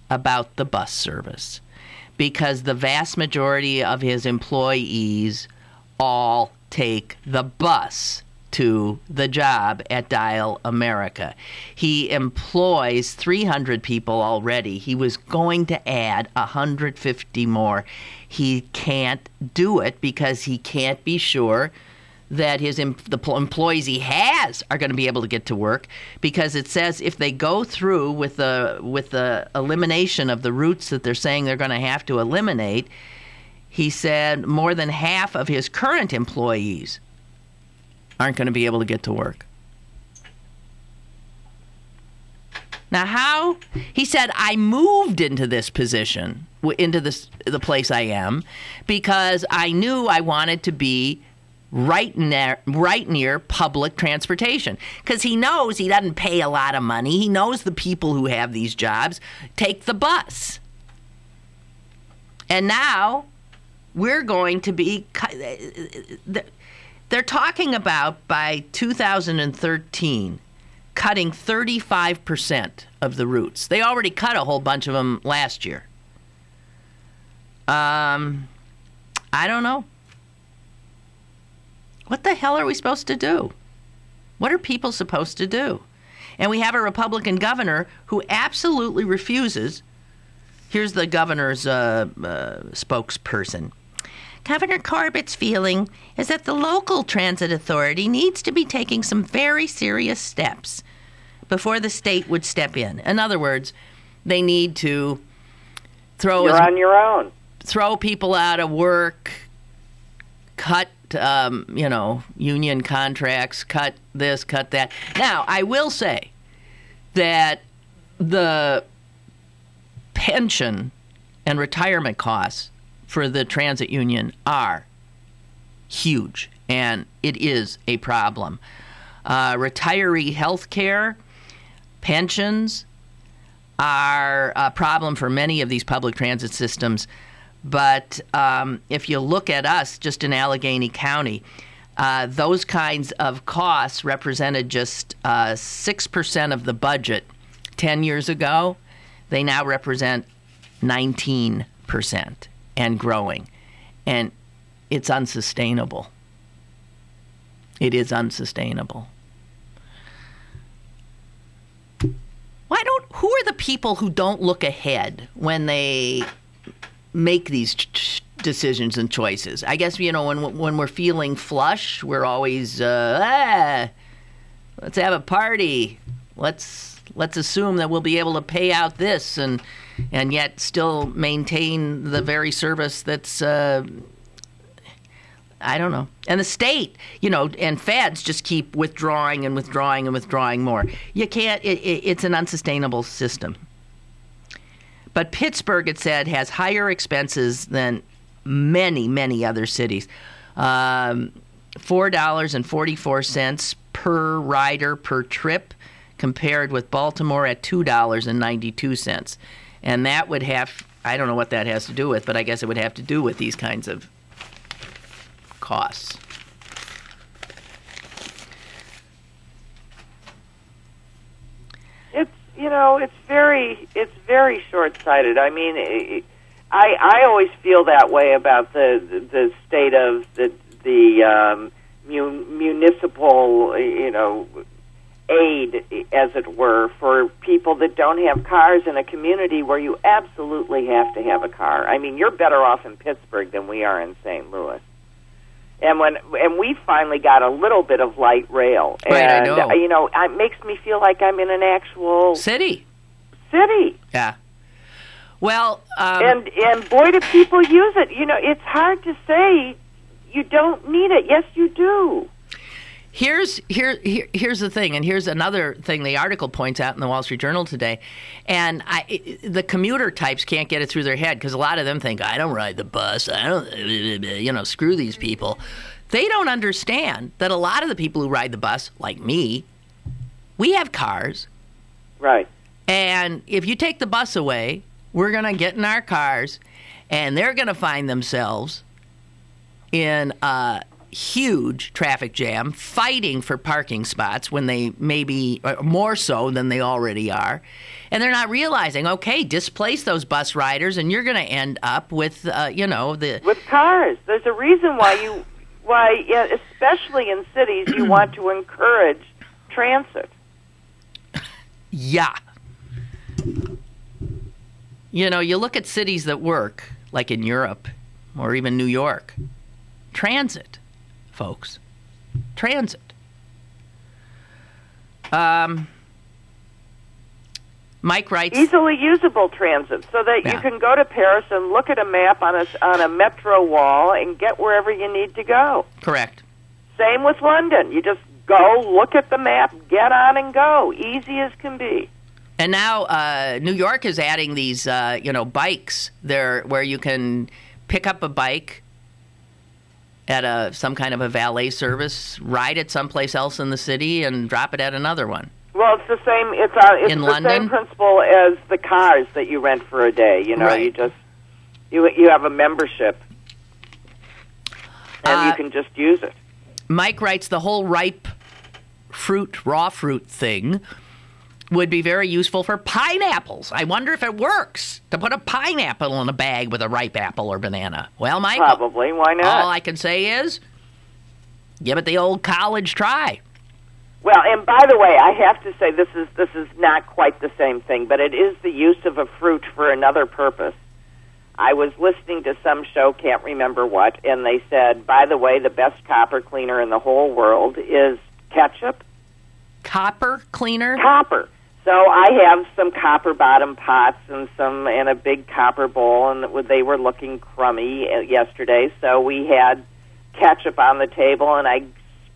about the bus service. Because the vast majority of his employees all take the bus to the job at Dial America. He employs 300 people already. He was going to add 150 more. He can't do it because he can't be sure that the employees he has are going to be able to get to work, because it says if they go through with the elimination of the routes that they're saying they're going to have to eliminate, he said more than half of his current employees aren't going to be able to get to work. Now, how? He said, I moved into this position, into the place I am, because I knew I wanted to be right near public transportation, because he knows he doesn't pay a lot of money. He knows the people who have these jobs take the bus. And now we're going to be... They're talking about by 2013 cutting 35% of the routes. They already cut a whole bunch of them last year. I don't know. What the hell are we supposed to do? What are people supposed to do? And we have a Republican governor who absolutely refuses. Here's the governor's spokesperson. Governor Corbett's feeling is that the local transit authority needs to be taking some very serious steps before the state would step in. In other words, they need to You're on your own. Throw people out of work, cut, union contracts, cut this, cut that. Now, I will say that the pension and retirement costs for the transit union are huge, and it is a problem. Retiree health care, pensions are a problem for many of these public transit systems. But if you look at us just in Allegheny County, those kinds of costs represented just 6% of the budget 10 years ago. They now represent 19% and growing. And it's unsustainable. It is unsustainable. Who are the people who don't look ahead when they make these decisions and choices? I guess, when we're feeling flush, we're always, let's have a party. Let's assume that we'll be able to pay out this and yet still maintain the very service that's, I don't know. And the state, and feds just keep withdrawing and withdrawing and withdrawing more. You can't, it's an unsustainable system. But Pittsburgh, it said, has higher expenses than many, many other cities. $4.44 per rider per trip, compared with Baltimore at $2.92. And that would have, I don't know what that has to do with, but I guess it would have to do with these kinds of costs. It's very short-sighted. I mean, I always feel that way about the state of the municipal, aid, as it were, for people that don't have cars in a community where you absolutely have to have a car. I mean, you're better off in Pittsburgh than we are in St. Louis. And we finally got a little bit of light rail, and right, I know. It makes me feel like I'm in an actual city. Yeah. Well, and boy, do people use it. It's hard to say you don't need it. Yes, you do. Here's the thing, and here's another thing the article points out in the Wall Street Journal today. And the commuter types can't get it through their head because a lot of them think, I don't ride the bus. I don't, screw these people. They don't understand that a lot of the people who ride the bus, like me, we have cars. Right. And if you take the bus away, we're going to get in our cars, and they're going to find themselves in a huge traffic jam, fighting for parking spots when they maybe more so than they already are. And they're not realizing, okay, displace those bus riders, and you're going to end up with, with cars. There's a reason why especially in cities, you want to encourage transit. Yeah. You look at cities that work, like in Europe or even New York. Transit, folks. Transit. Mike writes... Easily usable transit, so that you can go to Paris and look at a map on a metro wall and get wherever you need to go. Correct. Same with London. You just go, look at the map, get on and go. Easy as can be. And now New York is adding these, bikes there where you can pick up a bike at some kind of a valet service, ride it someplace else in the city, and drop it at another one. Well, it's the same. It's in the London? Same principle as the cars that you rent for a day. Right. You have a membership, and you can just use it. Mike writes the whole raw fruit thing would be very useful for pineapples. I wonder if it works to put a pineapple in a bag with a ripe apple or banana. Well, Michael. Probably. Why not? All I can say is give it the old college try. Well, and by the way, I have to say this is not quite the same thing, but it is the use of a fruit for another purpose. I was listening to some show, can't remember what, and they said, by the way, the best copper cleaner in the whole world is ketchup. Copper cleaner? Copper. So I have some copper bottom pots and a big copper bowl, and they were looking crummy yesterday. So we had ketchup on the table, and I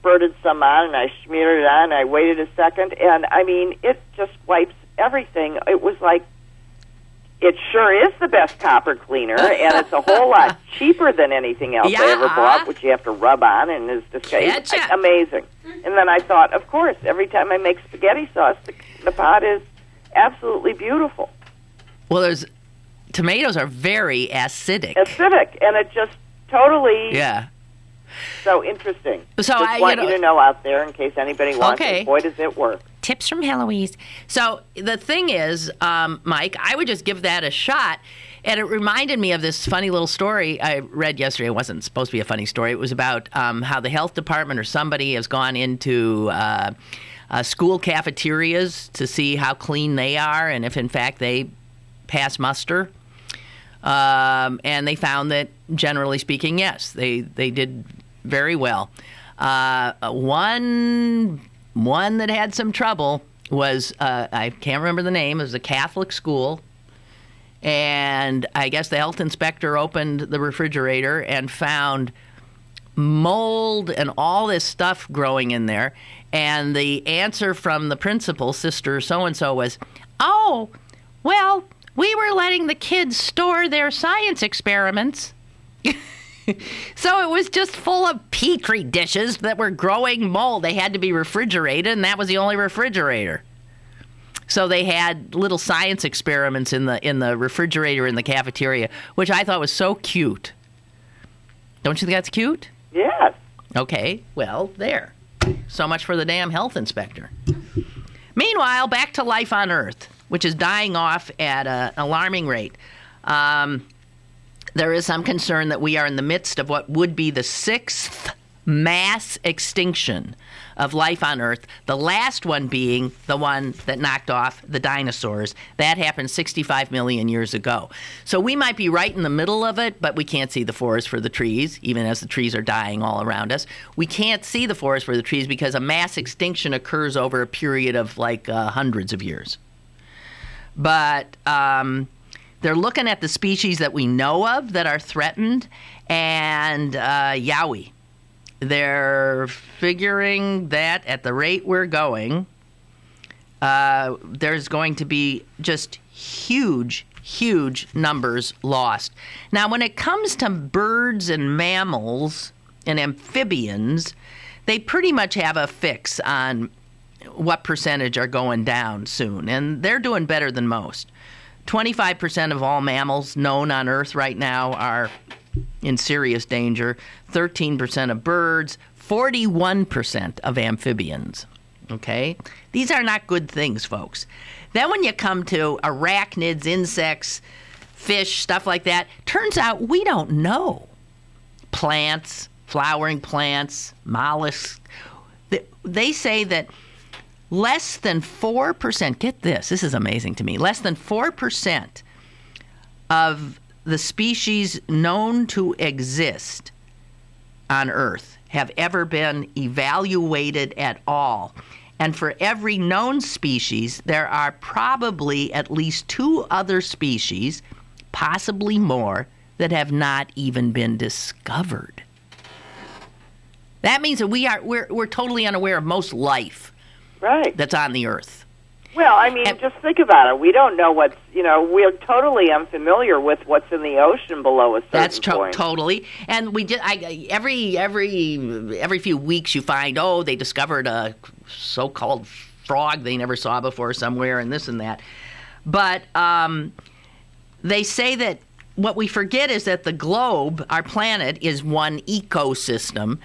spurted some on, and I smeared it on, and I waited a second, and I mean, it just wipes everything. It was like, it sure is the best copper cleaner, and it's a whole lot cheaper than anything else I ever bought, which you have to rub on, and is just amazing. And then I thought, of course, every time I make spaghetti sauce, the pot is absolutely beautiful. Well, tomatoes are very acidic. Acidic, and it just totally... Yeah. So interesting. So just want you to know out there in case anybody wants it. Boy, does it work. Tips from Heloise. So the thing is, Mike, I would just give that a shot. And it reminded me of this funny little story I read yesterday. It wasn't supposed to be a funny story. It was about how the health department or somebody has gone into school cafeterias to see how clean they are and if, in fact, they pass muster. And they found that, generally speaking, yes, they did very well. One that had some trouble was, I can't remember the name, it was a Catholic school. And I guess the health inspector opened the refrigerator and found mold and all this stuff growing in there. And the answer from the principal, Sister so-and-so, was, oh, well, we were letting the kids store their science experiments. So it was just full of Petri dishes that were growing mold. They had to be refrigerated, and that was the only refrigerator. So they had little science experiments in the refrigerator in the cafeteria, which I thought was so cute. Don't you think that's cute? Yes. Okay, well, there. So much for the damn health inspector. Meanwhile, back to life on Earth, which is dying off at an alarming rate. There is some concern that we are in the midst of what would be the 6th mass extinction of life on Earth, the last one being the one that knocked off the dinosaurs. That happened 65 million years ago. So we might be right in the middle of it, but we can't see the forest for the trees, even as the trees are dying all around us. We can't see the forest for the trees because a mass extinction occurs over a period of like hundreds of years. But they're looking at the species that we know of that are threatened, and yowie. They're figuring that at the rate we're going, there's going to be just huge numbers lost. Now, when it comes to birds and mammals and amphibians, they pretty much have a fix on what percentage are going down soon, and they're doing better than most. 25% of all mammals known on Earth right now are in serious danger, 13% of birds, 41% of amphibians. Okay? These are not good things, folks. Then when you come to arachnids, insects, fish, stuff like that, turns out we don't know. Plants, flowering plants, mollusks. They say that less than 4%, get this is amazing to me, less than 4% of the species known to exist on Earth have ever been evaluated at all. And for every known species, there are probably at least 2 other species, possibly more, that have not even been discovered. That means that we're totally unaware of most life that's on the Earth. Well, I mean, just think about it. We don't know we're totally unfamiliar with what's in the ocean below a certain point. That's totally. And we just every few weeks you find, they discovered a so-called frog they never saw before somewhere and this and that. But they say that what we forget is that the globe, our planet, is one ecosystem,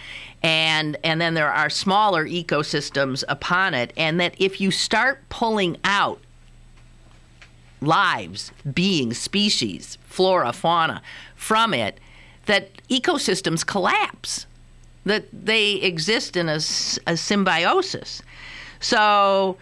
And then there are smaller ecosystems upon it, and that if you start pulling out lives, beings, species, flora, fauna from it, that ecosystems collapse, that they exist in a symbiosis. So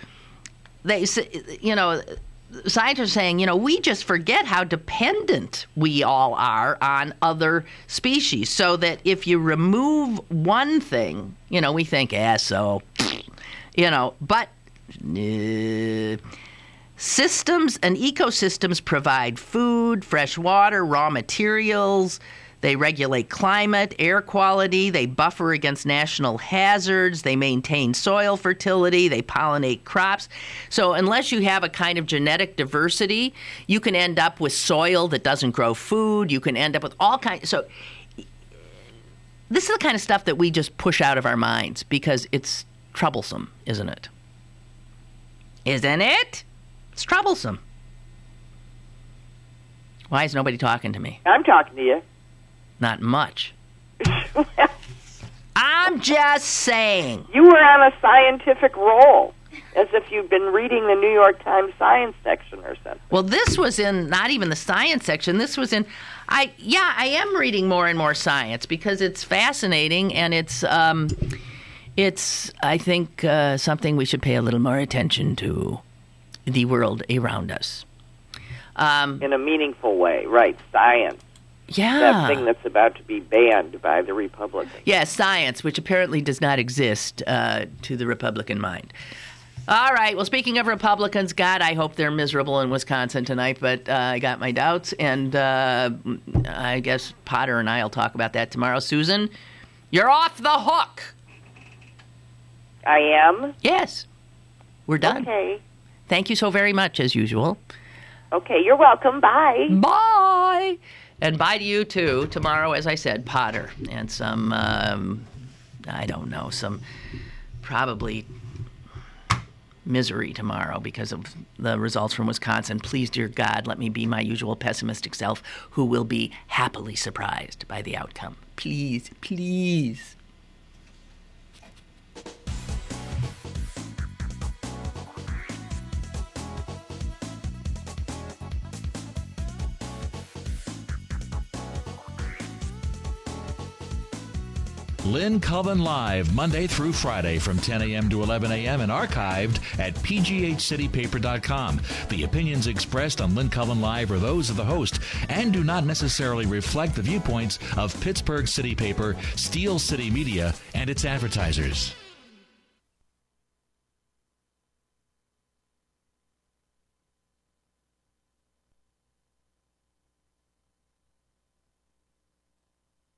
they, scientists are saying, we just forget how dependent we all are on other species. So that if you remove one thing, we think, but systems and ecosystems provide food, fresh water, raw materials. They regulate climate, air quality. They buffer against national hazards. They maintain soil fertility. They pollinate crops. So unless you have a kind of genetic diversity, you can end up with soil that doesn't grow food. You can end up with all kinds. So this is the kind of stuff that we just push out of our minds because it's troublesome, isn't it? Isn't it? It's troublesome. Why is nobody talking to me? I'm talking to you. Not much. I'm just saying. You were on a scientific roll, as if you've been reading the New York Times science section or something. Well, this was in not even the science section. This was in, I am reading more and more science because it's fascinating, and it's I think, something we should pay a little more attention to, the world around us. In a meaningful way, right? Science. Yeah. That thing that's about to be banned by the Republicans. Yeah, science, which apparently does not exist to the Republican mind. All right. Well, speaking of Republicans, God, I hope they're miserable in Wisconsin tonight, but I got my doubts, and I guess Potter and I will talk about that tomorrow. Susan, you're off the hook. I am? Yes. We're done. Okay. Thank you so very much, as usual. Okay, you're welcome. Bye. Bye. And bye to you, too. Tomorrow, as I said, Potter and some, I don't know, some probably misery tomorrow because of the results from Wisconsin. Please, dear God, let me be my usual pessimistic self who will be happily surprised by the outcome. Please, please. Lynn Cullen Live, Monday through Friday from 10 a.m. to 11 a.m. and archived at pghcitypaper.com. The opinions expressed on Lynn Cullen Live are those of the host and do not necessarily reflect the viewpoints of Pittsburgh City Paper, Steel City Media, and its advertisers.